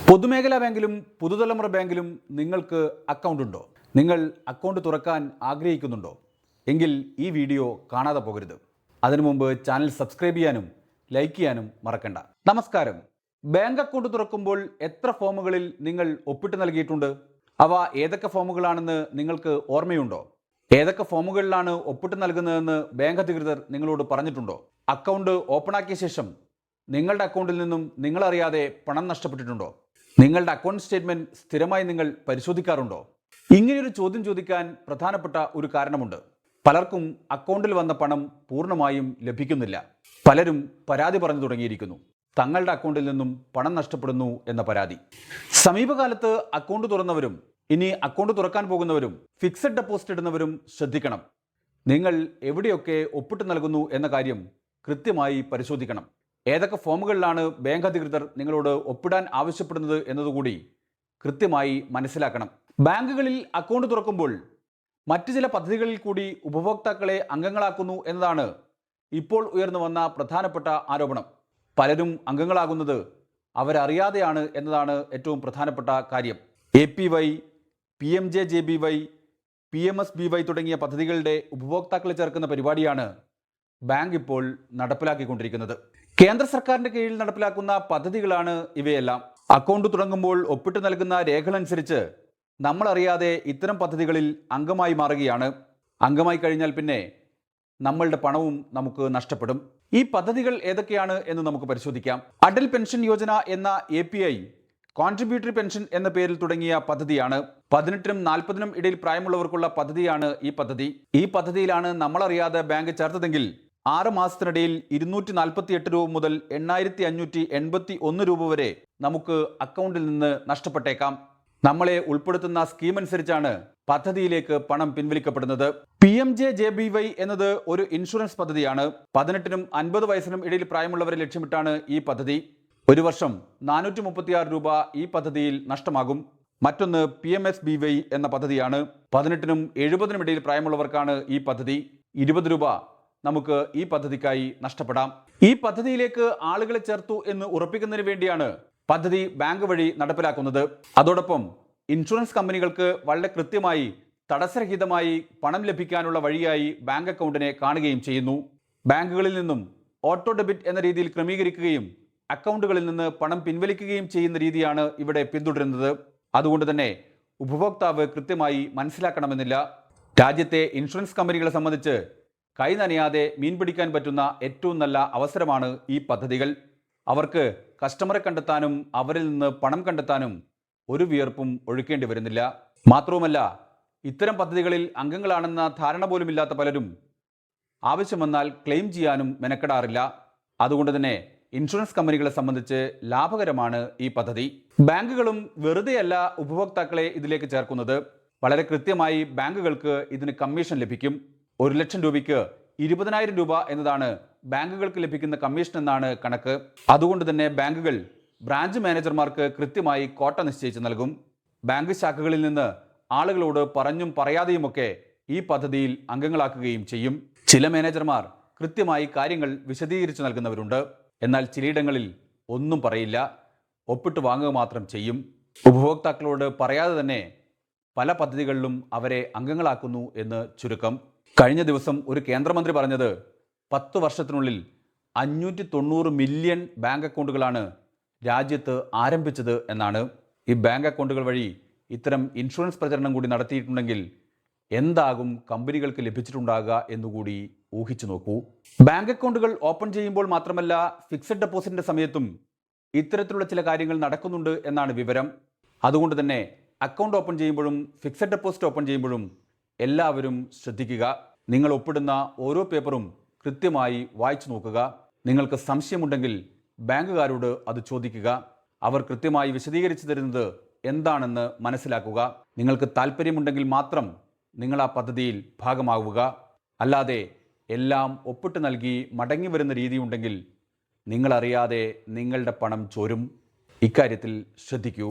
പൊതുമേഖലാ ബാങ്കിലും പുതുതലമുറ ബാങ്കിലും നിങ്ങൾക്ക് അക്കൗണ്ട് ഉണ്ടോ? നിങ്ങൾ അക്കൗണ്ട് തുറക്കാൻ ആഗ്രഹിക്കുന്നുണ്ടോ? എങ്കിൽ ഈ വീഡിയോ കാണാതെ പോകരുത്. അതിനു മുമ്പ് ചാനൽ സബ്സ്ക്രൈബ് ചെയ്യാനും ലൈക്ക് ചെയ്യാനും മറക്കണ്ട. നമസ്കാരം. ബാങ്ക് അക്കൗണ്ട് തുറക്കുമ്പോൾ എത്ര ഫോമുകളിൽ നിങ്ങൾ ഒപ്പിട്ട് നൽകിയിട്ടുണ്ട്? അവ ഏതൊക്കെ ഫോമുകളാണെന്ന് നിങ്ങൾക്ക് ഓർമ്മയുണ്ടോ? ഏതൊക്കെ ഫോമുകളിലാണ് ഒപ്പിട്ട് നൽകുന്നതെന്ന് ബാങ്ക് അധികൃതർ നിങ്ങളോട് പറഞ്ഞിട്ടുണ്ടോ? അക്കൗണ്ട് ഓപ്പണാക്കിയ ശേഷം നിങ്ങളുടെ അക്കൗണ്ടിൽ നിന്നും നിങ്ങളറിയാതെ പണം നഷ്ടപ്പെട്ടിട്ടുണ്ടോ? നിങ്ങളുടെ അക്കൗണ്ട് സ്റ്റേറ്റ്മെന്റ് സ്ഥിരമായി നിങ്ങൾ പരിശോധിക്കാറുണ്ടോ? ഇങ്ങനെയൊരു ചോദ്യം ചോദിക്കാൻ പ്രധാനപ്പെട്ട ഒരു കാരണമുണ്ട്. പലർക്കും അക്കൗണ്ടിൽ വന്ന പണം പൂർണ്ണമായും ലഭിക്കുന്നില്ല. പലരും പരാതി പറഞ്ഞു തുടങ്ങിയിരിക്കുന്നു. തങ്ങളുടെ അക്കൗണ്ടിൽ നിന്നും പണം നഷ്ടപ്പെടുന്നു എന്ന പരാതി. സമീപകാലത്ത് അക്കൗണ്ട് തുറന്നവരും ഇനി അക്കൗണ്ട് തുറക്കാൻ പോകുന്നവരും ഫിക്സഡ് ഡെപ്പോസിറ്റ് ഇടുന്നവരും ശ്രദ്ധിക്കണം. നിങ്ങൾ എവിടെയൊക്കെ ഒപ്പിട്ട് നൽകുന്നു എന്ന കാര്യം കൃത്യമായി പരിശോധിക്കണം. ഏതൊക്കെ ഫോമുകളിലാണ് ബാങ്ക് അധികൃതർ നിങ്ങളോട് ഒപ്പിടാൻ ആവശ്യപ്പെടുന്നത് എന്നതുകൂടി കൃത്യമായി മനസ്സിലാക്കണം. ബാങ്കുകളിൽ അക്കൗണ്ട് തുറക്കുമ്പോൾ മറ്റു ചില പദ്ധതികളിൽ കൂടി ഉപഭോക്താക്കളെ അംഗങ്ങളാക്കുന്നു എന്നതാണ് ഇപ്പോൾ ഉയർന്നു വന്ന പ്രധാനപ്പെട്ട ആരോപണം. പലരും അംഗങ്ങളാകുന്നത് അവരറിയാതെയാണ് എന്നതാണ് ഏറ്റവും പ്രധാനപ്പെട്ട കാര്യം. APY, PMJJBY, PMSBY തുടങ്ങിയ പദ്ധതികളുടെ ഉപഭോക്താക്കളെ ചേർക്കുന്ന പരിപാടിയാണ് ബാങ്ക് ഇപ്പോൾ നടപ്പിലാക്കിക്കൊണ്ടിരിക്കുന്നത്. കേന്ദ്ര സർക്കാരിന്റെ കീഴിൽ നടപ്പിലാക്കുന്ന പദ്ധതികളാണ് ഇവയെല്ലാം. അക്കൗണ്ട് തുടങ്ങുമ്പോൾ ഒപ്പിട്ട് നൽകുന്ന രേഖകളനുസരിച്ച് നമ്മൾ അറിയാതെ ഇത്തരം പദ്ധതികളിൽ അംഗമായി മാറുകയാണ്. അംഗമായി കഴിഞ്ഞാൽ പിന്നെ നമ്മളുടെ പണവും നമുക്ക് നഷ്ടപ്പെടും. ഈ പദ്ധതികൾ ഏതൊക്കെയാണ് എന്ന് നമുക്ക് പരിശോധിക്കാം. അടൽ പെൻഷൻ യോജന എന്ന API കോൺട്രിബ്യൂട്ടറി പെൻഷൻ എന്ന പേരിൽ തുടങ്ങിയ പദ്ധതിയാണ്. 18-നും 40-നും ഇടയിൽ പ്രായമുള്ളവർക്കുള്ള പദ്ധതിയാണ് ഈ പദ്ധതി. ഈ പദ്ധതിയിലാണ് നമ്മളറിയാതെ ബാങ്ക് ചേർത്തതെങ്കിൽ 6 മാസത്തിനിടയിൽ 248 രൂപ മുതൽ 8581 രൂപ വരെ നമുക്ക് അക്കൗണ്ടിൽ നിന്ന് നഷ്ടപ്പെട്ടേക്കാം. നമ്മളെ ഉൾപ്പെടുത്തുന്ന സ്കീം അനുസരിച്ചാണ് പദ്ധതിയിലേക്ക് പണം പിൻവലിക്കപ്പെടുന്നത്. PMJJBY എന്നത് ഒരു ഇൻഷുറൻസ് പദ്ധതിയാണ്. 18-നും 50 വയസ്സിനും ഇടയിൽ പ്രായമുള്ളവരെ ലക്ഷ്യമിട്ടാണ് ഈ പദ്ധതി. ഒരു വർഷം 436 രൂപ ഈ പദ്ധതിയിൽ നഷ്ടമാകും. മറ്റൊന്ന് PMSBY എന്ന പദ്ധതിയാണ്. 18-നും 70-നും ഇടയിൽ പ്രായമുള്ളവർക്കാണ് ഈ പദ്ധതി. 20 രൂപ നമുക്ക് ഈ പദ്ധതിക്കായി നഷ്ടപ്പെടാം. ഈ പദ്ധതിയിലേക്ക് ആളുകളെ ചേർത്തു എന്ന് ഉറപ്പിക്കുന്നതിന് വേണ്ടിയാണ് പദ്ധതി ബാങ്ക് വഴി നടപ്പിലാക്കുന്നത്. അതോടൊപ്പം ഇൻഷുറൻസ് കമ്പനികൾക്ക് വളരെ കൃത്യമായി തടസ്സരഹിതമായി പണം ലഭിക്കാനുള്ള വഴിയായി ബാങ്ക് അക്കൗണ്ടിനെ കാണുകയും ചെയ്യുന്നു. ബാങ്കുകളിൽ നിന്നും ഓട്ടോ ഡെബിറ്റ് എന്ന രീതിയിൽ ക്രമീകരിക്കുകയും അക്കൗണ്ടുകളിൽ നിന്ന് പണം പിൻവലിക്കുകയും ചെയ്യുന്ന രീതിയാണ് ഇവിടെ പിന്തുടരുന്നത്. അതുകൊണ്ട് തന്നെ ഉപഭോക്താവ് കൃത്യമായി മനസ്സിലാക്കണമെന്നില്ല. രാജ്യത്തെ ഇൻഷുറൻസ് കമ്പനികളെ സംബന്ധിച്ച് കൈ നനയാതെ മീൻ പിടിക്കാൻ പറ്റുന്ന ഏറ്റവും നല്ല അവസരമാണ് ഈ പദ്ധതികൾ. അവർക്ക് കസ്റ്റമറെ കണ്ടെത്താനും അവരിൽ നിന്ന് പണം കണ്ടെത്താനും ഒരു വിയർപ്പും ഒഴുക്കേണ്ടി വരുന്നില്ല. മാത്രവുമല്ല, ഇത്തരം പദ്ധതികളിൽ അംഗങ്ങളാണെന്ന ധാരണ പോലുമില്ലാത്ത പലരും ആവശ്യം വന്നാൽ ക്ലെയിം ചെയ്യാനും മെനക്കെടാറില്ല. അതുകൊണ്ട് തന്നെ ഇൻഷുറൻസ് കമ്പനികളെ സംബന്ധിച്ച് ലാഭകരമാണ് ഈ പദ്ധതി. ബാങ്കുകളും വെറുതെയല്ല ഉപഭോക്താക്കളെ ഇതിലേക്ക് ചേർക്കുന്നത്. വളരെ കൃത്യമായി ബാങ്കുകൾക്ക് ഇതിന് കമ്മീഷൻ ലഭിക്കും. 1 ലക്ഷം രൂപയ്ക്ക് 20,000 രൂപ എന്നതാണ് ബാങ്കുകൾക്ക് ലഭിക്കുന്ന കമ്മീഷൻ എന്നാണ് കണക്ക്. അതുകൊണ്ട് തന്നെ ബാങ്കുകൾ ബ്രാഞ്ച് മാനേജർമാർക്ക് കൃത്യമായി കോട്ട നിശ്ചയിച്ച് നൽകും. ബാങ്ക് ശാഖകളിൽ നിന്ന് ആളുകളോട് പറഞ്ഞും പറയാതെയുമൊക്കെ ഈ പദ്ധതിയിൽ അംഗങ്ങളാക്കുകയും ചെയ്യും. ചില മാനേജർമാർ കൃത്യമായി കാര്യങ്ങൾ വിശദീകരിച്ച് നൽകുന്നവരുണ്ട്. എന്നാൽ ചിലയിടങ്ങളിൽ ഒന്നും പറയില്ല, ഒപ്പിട്ട് വാങ്ങുക മാത്രം ചെയ്യും. ഉപഭോക്താക്കളോട് പറയാതെ തന്നെ പല പദ്ധതികളിലും അവരെ അംഗങ്ങളാക്കുന്നു എന്ന് ചുരുക്കം. കഴിഞ്ഞ ദിവസം ഒരു കേന്ദ്രമന്ത്രി പറഞ്ഞത് 10 വർഷത്തിനുള്ളിൽ 590 മില്യൺ ബാങ്ക് അക്കൗണ്ടുകളാണ് രാജ്യത്ത് ആരംഭിച്ചത് എന്നാണ്. ഈ ബാങ്ക് അക്കൗണ്ടുകൾ വഴി ഇത്തരം ഇൻഷുറൻസ് പ്രചരണം കൂടി നടത്തിയിട്ടുണ്ടെങ്കിൽ എന്താകും കമ്പനികൾക്ക് ലഭിച്ചിട്ടുണ്ടാകുക എന്നുകൂടി ഊഹിച്ചു നോക്കൂ. ബാങ്ക് അക്കൗണ്ടുകൾ ഓപ്പൺ ചെയ്യുമ്പോൾ മാത്രമല്ല, ഫിക്സഡ് ഡെപ്പോസിറ്റിന്റെ സമയത്തും ഇത്തരത്തിലുള്ള ചില കാര്യങ്ങൾ നടക്കുന്നുണ്ട് എന്നാണ് വിവരം. അതുകൊണ്ട് തന്നെ അക്കൗണ്ട് ഓപ്പൺ ചെയ്യുമ്പോഴും ഫിക്സഡ് ഡെപ്പോസിറ്റ് ഓപ്പൺ ചെയ്യുമ്പോഴും എല്ലാവരും ശ്രദ്ധിക്കുക. നിങ്ങൾ ഒപ്പിടുന്ന ഓരോ പേപ്പറും കൃത്യമായി വായിച്ചു നോക്കുക. നിങ്ങൾക്ക് സംശയമുണ്ടെങ്കിൽ ബാങ്കുകാരോട് അത് ചോദിക്കുക. അവർ കൃത്യമായി വിശദീകരിച്ചു തരുന്നത് എന്താണെന്ന് മനസ്സിലാക്കുക. നിങ്ങൾക്ക് താല്പര്യമുണ്ടെങ്കിൽ മാത്രം നിങ്ങൾ ആ പദ്ധതിയിൽ ഭാഗമാവുക. അല്ലാതെ എല്ലാം ഒപ്പിട്ട് നൽകി മടങ്ങി വരുന്ന രീതിയുണ്ടെങ്കിൽ നിങ്ങളറിയാതെ നിങ്ങളുടെ പണം ചോരും. ഇക്കാര്യത്തിൽ ശ്രദ്ധിക്കൂ.